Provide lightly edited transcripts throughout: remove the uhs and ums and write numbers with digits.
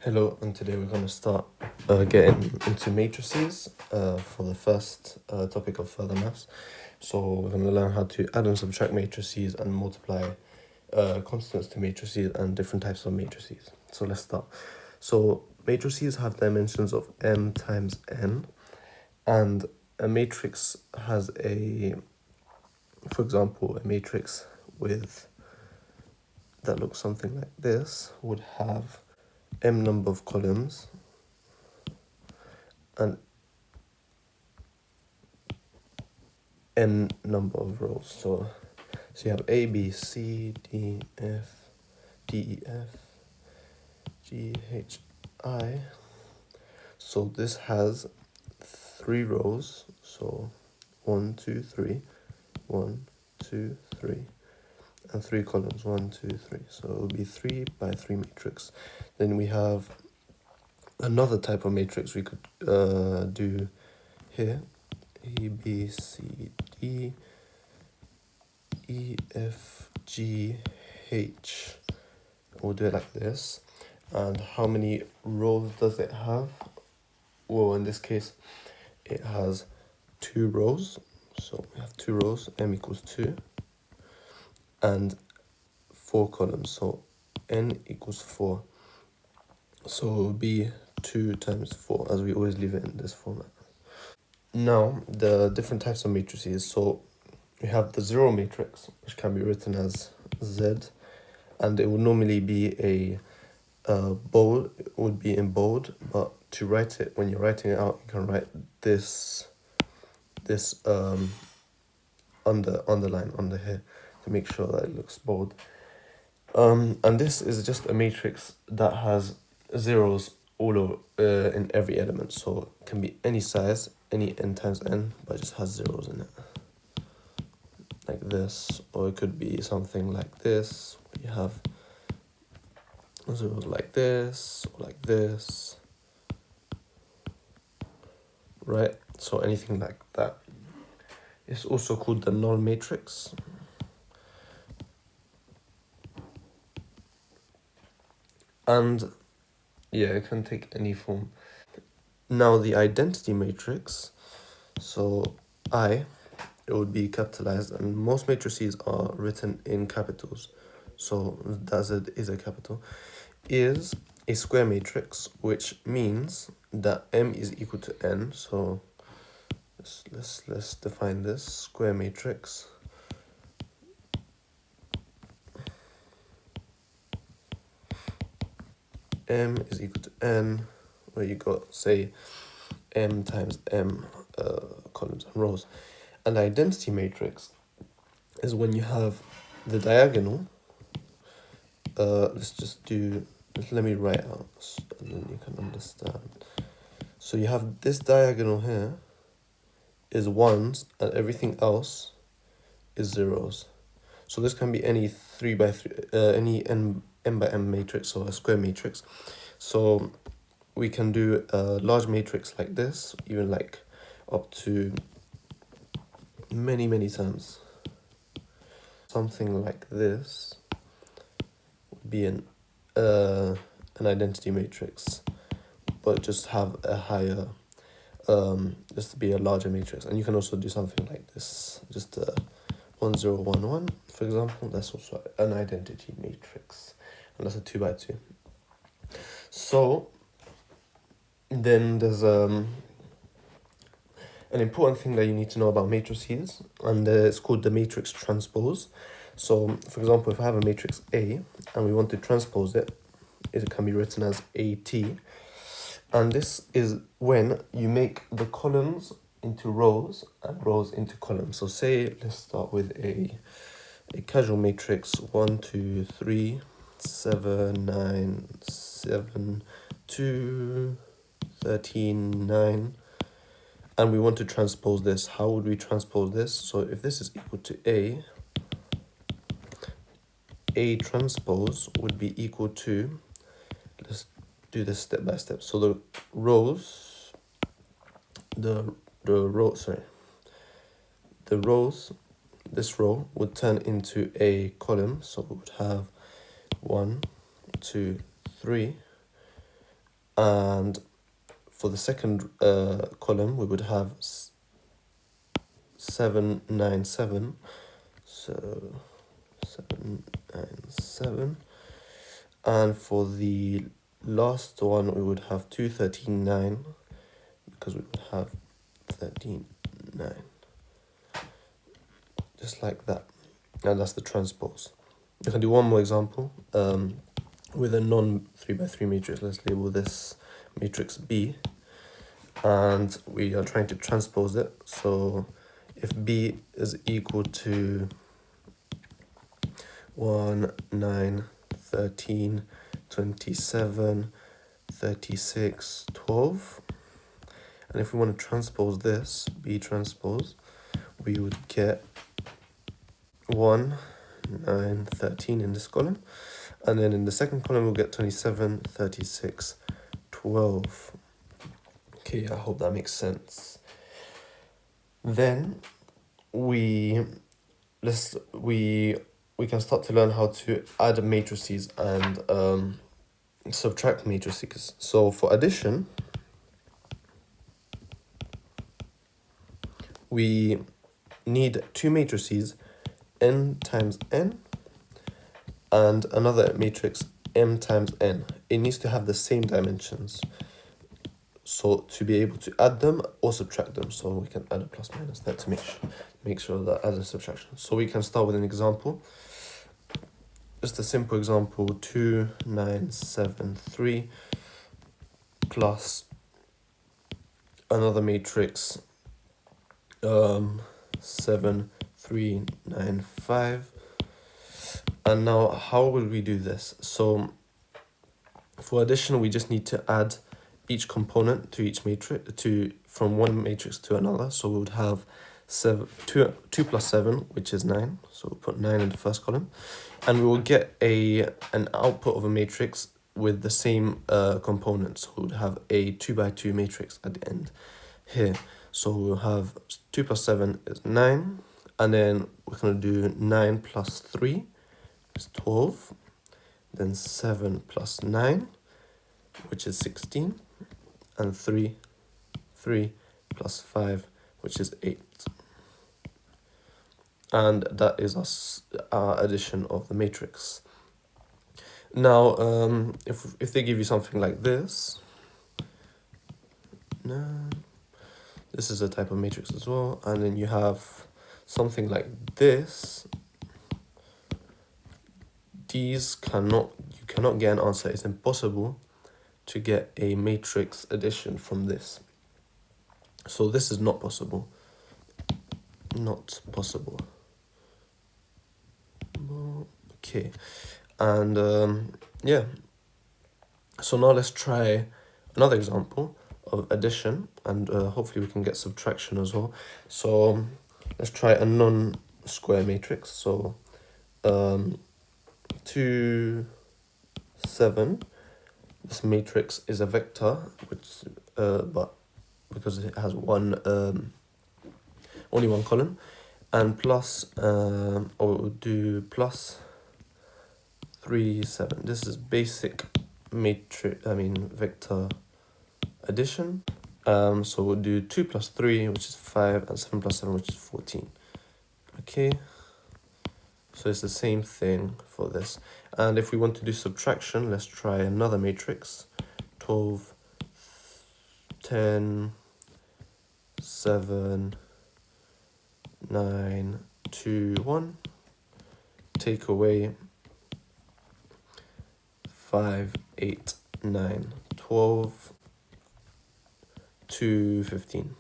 Hello, and today we're going to start getting into matrices for the first topic of further maths. So we're going to learn how to add and subtract matrices and multiply constants to matrices and different types of matrices. So let's start. So matrices have dimensions of m times n, and a matrix has for example, a matrix that looks something like this would have m number of columns and n number of rows. So you have A, B, C, D, F, D, E, F, G, H, I. So this has 3 rows. So 1, 2, 3, 1, 2, 3, and 3 columns. 1, 2, 3. So it will be 3 by 3 matrix. Then we have another type of matrix we could do here. A, B, C, D, E, F, G, H. We'll do it like this. And how many rows does it have? Well, in this case, it has 2 rows. So we have 2 rows, m equals 2, and 4 columns. So n equals 4. So it will be 2 times 4, as we always leave it in this format. Now, the different types of matrices. So we have the zero matrix, which can be written as Z, and it would normally be bold. It would be in bold, but to write it, when you're writing it out, you can write this underline under here to make sure that it looks bold. And this is just a matrix that has zeros all over in every element, so it can be any size, any n times n, but it just has zeros in it, like this. Or it could be something like this, where you have zeros like this, or like this, right? So anything like that. It's also called the null matrix. And yeah, it can take any form. Now the identity matrix, so I, it would be capitalized, and most matrices are written in capitals, so that Z is a capital, is a square matrix, which means that m is equal to n. So let's define this square matrix. M is equal to n, where you got, say, m times m columns and rows. An identity matrix is when you have the diagonal. Let me write out and then you can understand. So you have this diagonal here is ones and everything else is zeros. So this can be any 3 by 3, any m by m matrix or a square matrix. So we can do a large matrix like this, even like up to many times. Something like this would be an identity matrix, but just have a higher, just to be a larger matrix. And you can also do something like this, just 1, 0, 1, 1, for example. That's also an identity matrix, and that's a 2 by 2. So then there's an important thing that you need to know about matrices, and it's called the matrix transpose. So, for example, if I have a matrix A and we want to transpose it, it can be written as AT. And this is when you make the columns into rows and rows into columns. So say, let's start with a casual matrix 1, 2, 3, 7, 9, 7, 2, 13, 9. And we want to transpose this. How would we transpose this? So if this is equal to A transpose would be equal to, let's do this step by step. So the rows, this row would turn into a column. So we would have 1, 2, 3, And for the second column, we would have 797. So 797. And for the last one, we would have 239, because we would have 39. Just like that. And that's the transpose. You can do one more example. With a non 3x3 matrix, let's label this matrix B. And we are trying to transpose it. So if B is equal to 1, 9, 13, 27, 36, 12. And if we want to transpose this, B transpose, we would get 1, 9, 13 in this column. And then in the second column, we'll get 27, 36, 12. Okay, I hope that makes sense. Then we can start to learn how to add matrices and subtract matrices. So for addition, we need two matrices, n times n, and another matrix, m times n. It needs to have the same dimensions, so to be able to add them or subtract them. So we can add a plus minus there to make sure that as a subtraction. So we can start with an example. Just a simple example, 2973 plus another matrix, 7395. And now how will we do this? So for addition, we just need to add each component to each matrix, from one matrix to another. So we would have 2 plus 7, which is 9. So we'll put 9 in the first column. And we will get an output of a matrix with the same components. So we would have a 2 by 2 matrix at the end here. So we'll have 2 plus 7 is 9. And then we're going to do 9 plus 3 is 12. Then 7 plus 9, which is 16. And 3 plus 5, which is 8. And that is our addition of the matrix. Now, if they give you something like this, this is a type of matrix as well, and then you have something like this, you cannot get an answer. It's impossible to get a matrix addition from this. So this is not possible. Not possible. Okay, and yeah. So now let's try another example of addition, and hopefully we can get subtraction as well. So let's try a non-square matrix. So 2, 7. This matrix is a vector, which but because it has only one column, and plus or we'll do plus 3, 7. This is basic vector addition. So we'll do 2 plus 3, which is 5, and 7 plus 7, which is 14. Okay, so it's the same thing for this. And if we want to do subtraction, let's try another matrix. 12, 10, 7, 9, 2, 1. Take away 5, 8, 9, 12, 2, 15.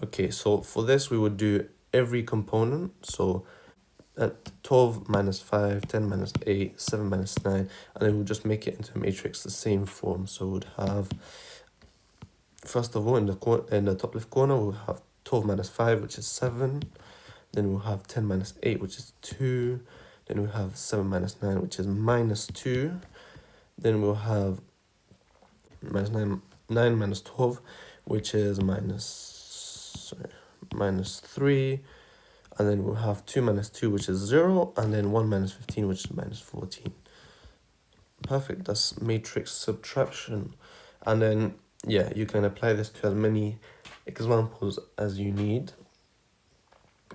Okay, so for this we would do every component. So at 12 minus 5, 10 minus 8, 7 minus 9, and then we'll just make it into a matrix the same form. So we'd have, first of all, in the top left corner, we'll have 12 minus 5, which is 7. Then we'll have 10 minus 8, which is 2. Then we'll have 7 minus 9, which is minus 2. Then we'll have minus 9 minus 12, which is minus 3. And then we'll have 2 minus 2, which is 0. And then 1 minus 15, which is minus 14. perfect. That's matrix subtraction. And then, yeah, you can apply this to as many examples as you need.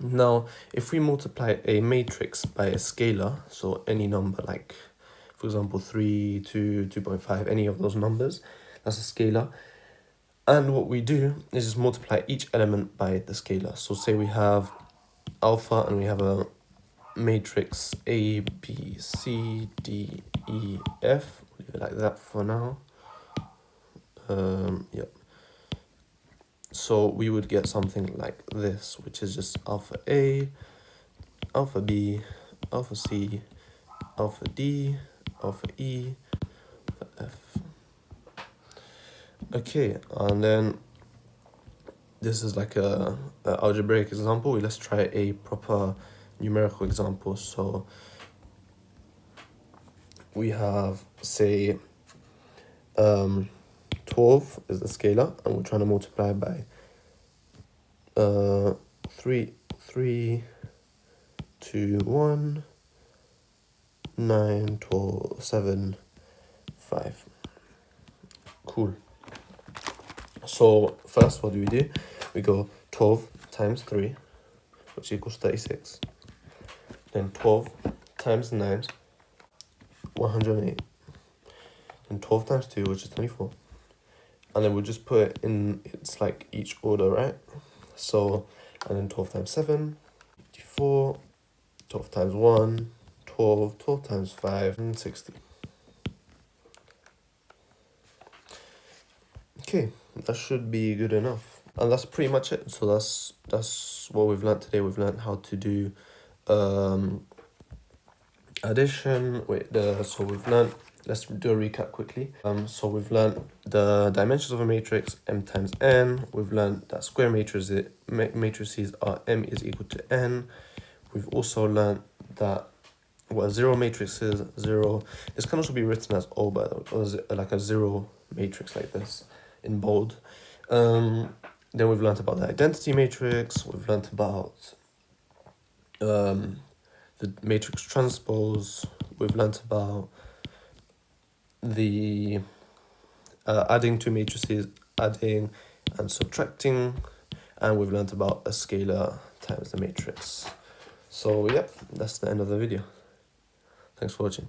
Now, if we multiply a matrix by a scalar, so any number like, for example, 3, 2, 2.5, any of those numbers, that's a scalar. And what we do is just multiply each element by the scalar. So say we have alpha and we have a matrix A, B, C, D, E, F. Leave it like that for now. Yep. So we would get something like this, which is just alpha A, alpha B, alpha C, alpha D, alpha E, alpha F. Okay, and then this is like a algebraic example. Let's try a proper numerical example. So we have, say, 12 is the scalar, and we're trying to multiply by 3, 2, 1, 9, 12, 7, 5. Cool. So first, what do? We go 12 times 3, which equals 36. Then 12 times 9, 108. And 12 times 2, which is 24. And then we'll just put it in, it's like each order, right? So, and then 12 times 7, 54, 12 times 1, 12, 12 times 5, and 60. Okay, that should be good enough. And that's pretty much it. So that's what we've learned today. We've learned how to do addition. So we've learned, let's do a recap quickly. So we've learned the dimensions of a matrix, m times n. We've learned that square matrices are m is equal to n. We've also learned that what a zero matrix is. Zero, this can also be written as O, by the way, or like a zero matrix like this in bold. Then we've learned about the identity matrix. We've learned about the matrix transpose. We've learned about the adding two matrices, adding and subtracting, and we've learned about a scalar times the matrix. So yep, that's the end of the video. Thanks for watching.